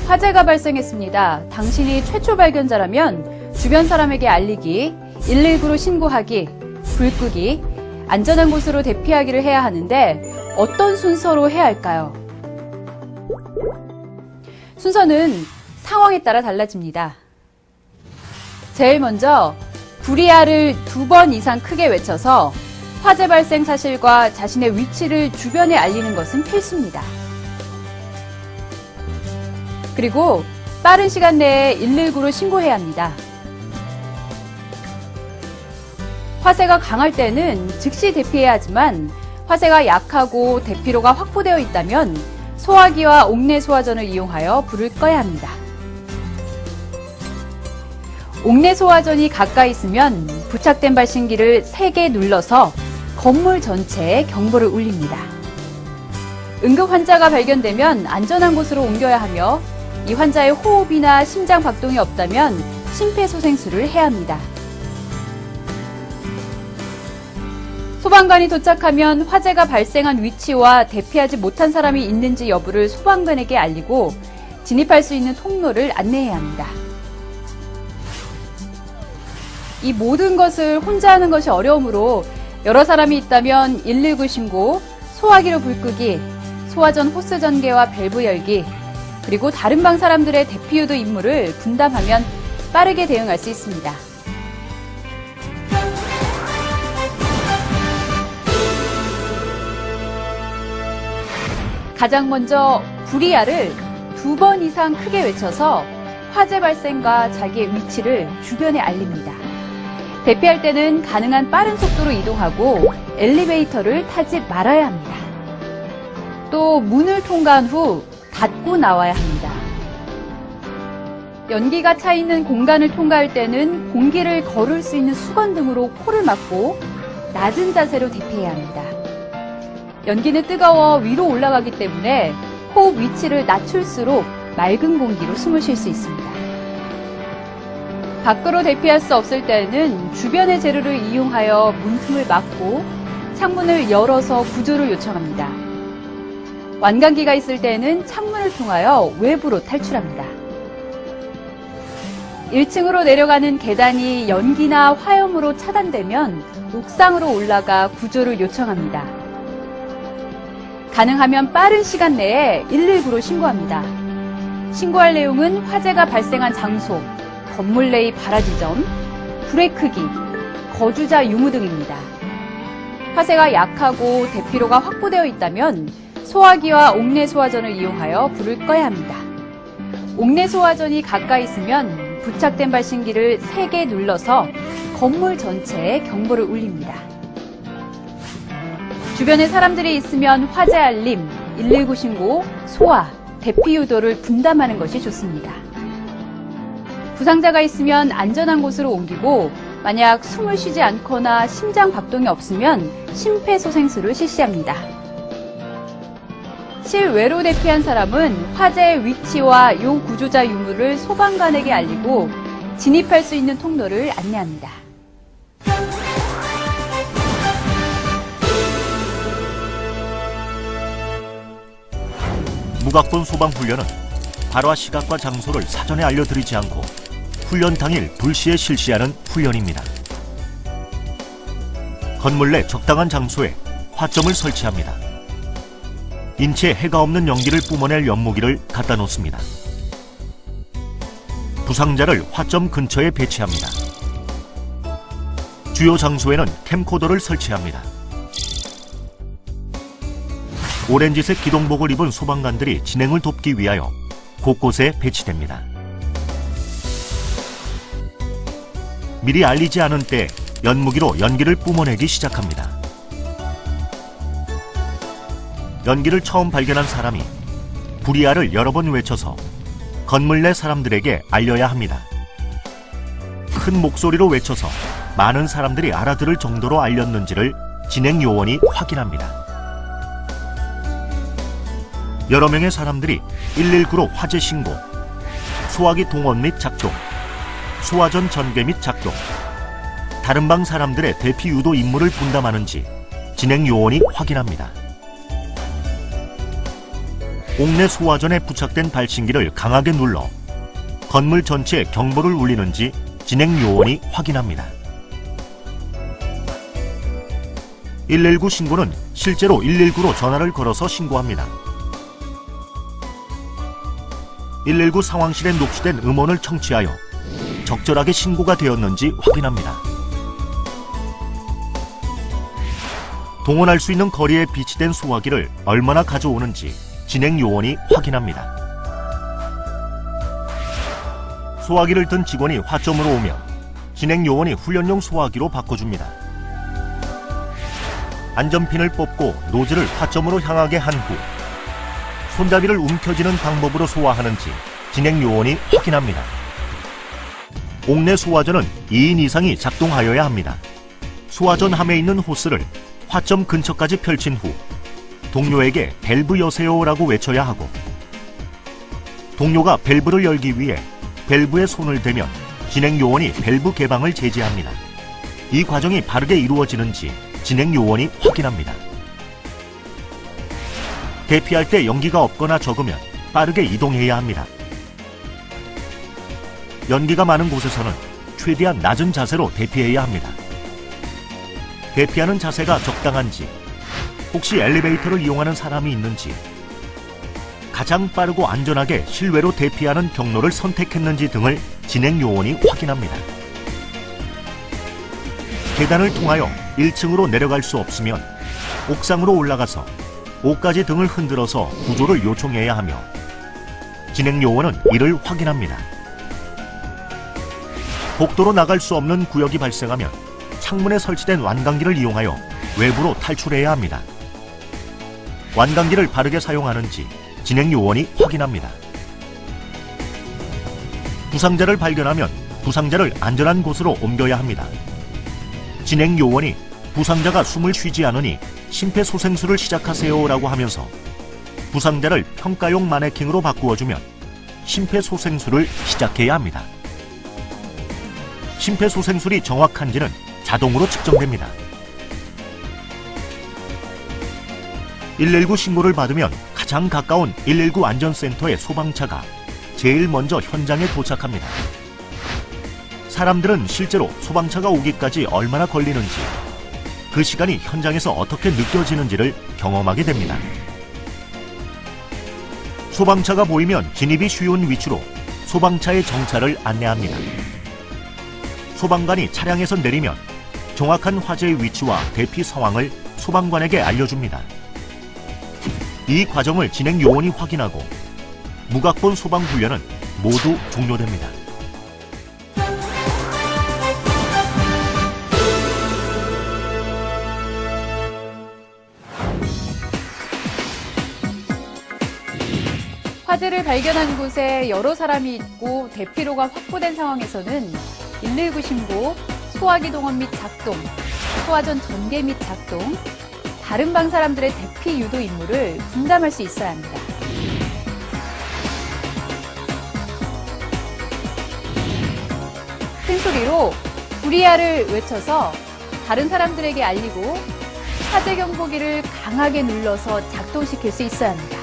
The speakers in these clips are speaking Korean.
화재가 발생했습니다. 당신이 최초 발견자라면 주변 사람에게 알리기, 119로 신고하기, 불 끄기, 안전한 곳으로 대피하기를 해야 하는데 어떤 순서로 해야 할까요? 순서는 상황에 따라 달라집니다. 제일 먼저 구리아를 2번 이상 크게 외쳐서 화재 발생 사실과 자신의 위치를 주변에 알리는 것은 필수입니다. 그리고 빠른 시간 내에 119로 신고해야 합니다. 화재가 강할 때는 즉시 대피해야 하지만 화재가 약하고 대피로가 확보되어 있다면 소화기와 옥내 소화전을 이용하여 불을 꺼야 합니다. 옥내 소화전이 가까이 있으면 부착된 발신기를 3개 눌러서 건물 전체에 경보를 울립니다. 응급 환자가 발견되면 안전한 곳으로 옮겨야 하며 이 환자의 호흡이나 심장 박동이 없다면 심폐소생술을 해야 합니다. 소방관이 도착하면 화재가 발생한 위치와 대피하지 못한 사람이 있는지 여부를 소방관에게 알리고 진입할 수 있는 통로를 안내해야 합니다. 이 모든 것을 혼자 하는 것이 어려우므로 여러 사람이 있다면 119 신고, 소화기로 불 끄기, 소화전 호스 전개와 밸브 열기, 그리고 다른 방 사람들의 대피 유도 임무를 분담하면 빠르게 대응할 수 있습니다. 가장 먼저 구리아를 2번 이상 크게 외쳐서 화재 발생과 자기의 위치를 주변에 알립니다. 대피할 때는 가능한 빠른 속도로 이동하고 엘리베이터를 타지 말아야 합니다. 또 문을 통과한 후 닫고 나와야 합니다. 연기가 차 있는 공간을 통과할 때는 공기를 거를 수 있는 수건 등으로 코를 막고 낮은 자세로 대피해야 합니다. 연기는 뜨거워 위로 올라가기 때문에 호흡 위치를 낮출수록 맑은 공기로 숨을 쉴 수 있습니다. 밖으로 대피할 수 없을 때는 주변의 재료를 이용하여 문틈을 막고 창문을 열어서 구조를 요청합니다. 완강기가 있을 때는 창문을 통하여 외부로 탈출합니다. 1층으로 내려가는 계단이 연기나 화염으로 차단되면 옥상으로 올라가 구조를 요청합니다. 가능하면 빠른 시간 내에 119로 신고합니다. 신고할 내용은 화재가 발생한 장소, 건물 내의 발화 지점, 불의 크기, 거주자 유무 등입니다. 화재가 약하고 대피로가 확보되어 있다면 소화기와 옥내 소화전을 이용하여 불을 꺼야 합니다. 옥내 소화전이 가까이 있으면 부착된 발신기를 3개 눌러서 건물 전체에 경보를 울립니다. 주변에 사람들이 있으면 화재 알림, 119 신고, 소화, 대피 유도를 분담하는 것이 좋습니다. 부상자가 있으면 안전한 곳으로 옮기고 만약 숨을 쉬지 않거나 심장 박동이 없으면 심폐소생술을 실시합니다. 실외로 대피한 사람은 화재의 위치와 요 구조자 유무를 소방관에게 알리고 진입할 수 있는 통로를 안내합니다. 무각본 소방훈련은 발화 시각과 장소를 사전에 알려드리지 않고 훈련 당일 불시에 실시하는 훈련입니다. 건물 내 적당한 장소에 화점을 설치합니다. 인체에 해가 없는 연기를 뿜어낼 연무기를 갖다 놓습니다. 부상자를 화점 근처에 배치합니다. 주요 장소에는 캠코더를 설치합니다. 오렌지색 기동복을 입은 소방관들이 진행을 돕기 위하여 곳곳에 배치됩니다. 미리 알리지 않은 때 연무기로 연기를 뿜어내기 시작합니다. 연기를 처음 발견한 사람이 구리아를 여러 번 외쳐서 건물 내 사람들에게 알려야 합니다. 큰 목소리로 외쳐서 많은 사람들이 알아들을 정도로 알렸는지를 진행 요원이 확인합니다. 여러 명의 사람들이 119로 화재 신고, 소화기 동원 및 작동, 소화전 전개 및 작동, 다른 방 사람들의 대피 유도 임무를 분담하는지 진행 요원이 확인합니다. 옥내 소화전에 부착된 발신기를 강하게 눌러 건물 전체에 경보를 울리는지 진행 요원이 확인합니다. 119 신고는 실제로 119로 전화를 걸어서 신고합니다. 119 상황실에 녹취된 음원을 청취하여 적절하게 신고가 되었는지 확인합니다. 동원할 수 있는 거리에 비치된 소화기를 얼마나 가져오는지 진행 요원이 확인합니다. 소화기를 든 직원이 화점으로 오면 진행 요원이 훈련용 소화기로 바꿔줍니다. 안전핀을 뽑고 노즐을 화점으로 향하게 한 후 손잡이를 움켜쥐는 방법으로 소화하는지 진행 요원이 확인합니다. 옥내 소화전은 2인 이상이 작동하여야 합니다. 소화전 함에 있는 호스를 화점 근처까지 펼친 후 동료에게 밸브 여세요라고 외쳐야 하고, 동료가 밸브를 열기 위해 밸브에 손을 대면 진행 요원이 밸브 개방을 제지합니다. 이 과정이 바르게 이루어지는지 진행 요원이 확인합니다. 대피할 때 연기가 없거나 적으면 빠르게 이동해야 합니다. 연기가 많은 곳에서는 최대한 낮은 자세로 대피해야 합니다. 대피하는 자세가 적당한지, 혹시 엘리베이터를 이용하는 사람이 있는지, 가장 빠르고 안전하게 실외로 대피하는 경로를 선택했는지 등을 진행 요원이 확인합니다. 계단을 통하여 1층으로 내려갈 수 없으면 옥상으로 올라가서 5가지 등을 흔들어서 구조를 요청해야 하며, 진행 요원은 이를 확인합니다. 복도로 나갈 수 없는 구역이 발생하면 창문에 설치된 완강기를 이용하여 외부로 탈출해야 합니다. 완강기를 바르게 사용하는지 진행 요원이 확인합니다. 부상자를 발견하면 부상자를 안전한 곳으로 옮겨야 합니다. 진행 요원이 부상자가 숨을 쉬지 않으니 심폐소생술을 시작하세요라고 하면서 부상자를 평가용 마네킹으로 바꾸어주면 심폐소생술을 시작해야 합니다. 심폐소생술이 정확한지는 자동으로 측정됩니다. 119 신고를 받으면 가장 가까운 119 안전센터의 소방차가 제일 먼저 현장에 도착합니다. 사람들은 실제로 소방차가 오기까지 얼마나 걸리는지, 그 시간이 현장에서 어떻게 느껴지는지를 경험하게 됩니다. 소방차가 보이면 진입이 쉬운 위치로 소방차의 정차를 안내합니다. 소방관이 차량에서 내리면 정확한 화재의 위치와 대피 상황을 소방관에게 알려줍니다. 이 과정을 진행 요원이 확인하고 무각본 소방 훈련은 모두 종료됩니다. 화재를 발견한 곳에 여러 사람이 있고 대피로가 확보된 상황에서는 119 신고, 소화기 동원 및 작동, 소화전 전개 및 작동, 다른 방 사람들의 대피 유도 임무를 분담할 수 있어야 합니다. 큰 소리로 불이야를 외쳐서 다른 사람들에게 알리고 화재 경보기를 강하게 눌러서 작동시킬 수 있어야 합니다.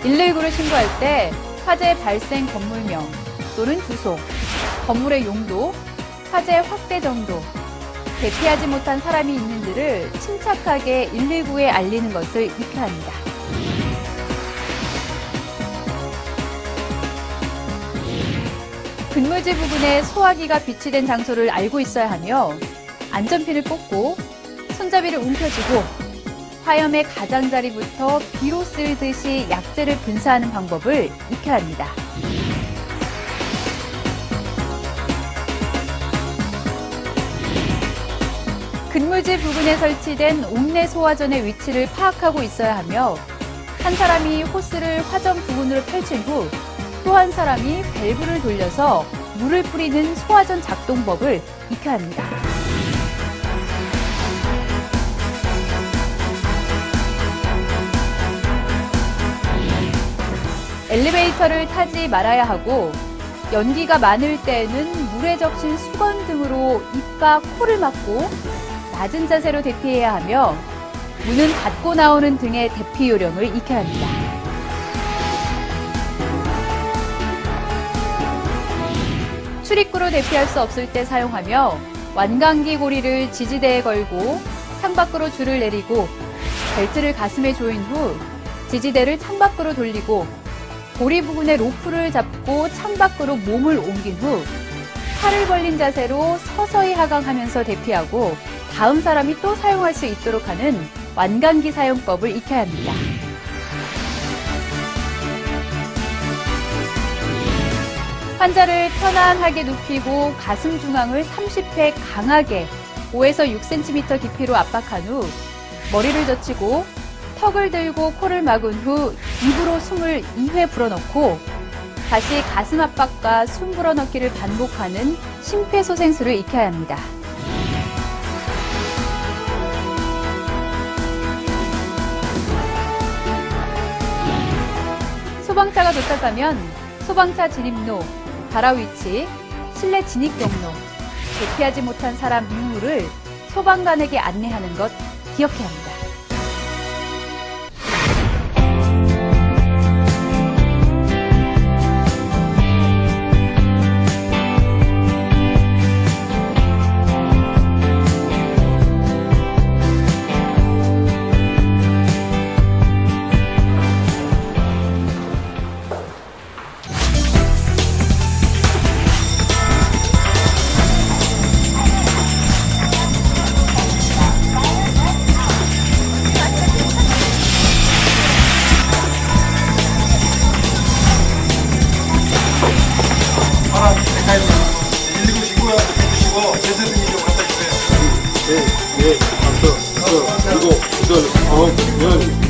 (119를) 신고할 때 화재 발생 건물명 또는 주소, 건물의 용도, 화재 확대 정도, 대피하지 못한 사람이 있는지를 침착하게 119에 알리는 것을 익혀야 합니다. 근무지 부근에 소화기가 비치된 장소를 알고 있어야 하며, 안전핀을 뽑고 손잡이를 움켜쥐고 화염의 가장자리부터 비로 쓸듯이 약재를 분사하는 방법을 익혀야 합니다. 근무지 부근에 설치된 옥내 소화전의 위치를 파악하고 있어야 하며, 한 사람이 호스를 화전 부근으로 펼친 후 또 한 사람이 밸브를 돌려서 물을 뿌리는 소화전 작동법을 익혀야 합니다. 엘리베이터를 타지 말아야 하고, 연기가 많을 때에는 물에 적신 수건 등으로 입과 코를 막고 낮은 자세로 대피해야 하며 문은 닫고 나오는 등의 대피 요령을 익혀야 합니다. 출입구로 대피할 수 없을 때 사용하며 완강기 고리를 지지대에 걸고 창밖으로 줄을 내리고 벨트를 가슴에 조인 후 지지대를 창밖으로 돌리고 고리 부분에 로프를 잡고 창밖으로 몸을 옮긴 후 팔을 벌린 자세로 서서히 하강하면서 대피하고 다음 사람이 또 사용할 수 있도록 하는 완강기 사용법을 익혀야 합니다. 환자를 편안하게 눕히고 가슴 중앙을 30회 강하게 5에서 6cm 깊이로 압박한 후 머리를 젖히고 턱을 들고 코를 막은 후 입으로 숨을 2회 불어넣고 다시 가슴 압박과 숨 불어넣기를 반복하는 심폐소생술을 익혀야 합니다. 소방차가 도착하면 소방차 진입로, 발화 위치, 실내 진입 경로, 대피하지 못한 사람 유무를 소방관에게 안내하는 것 기억해야 합니다. 하나, 119 신고해 주시고 제세 등기 좀 갖다 주세요. 예, 예, 5, 6, 7, 8, 9, 10, 11,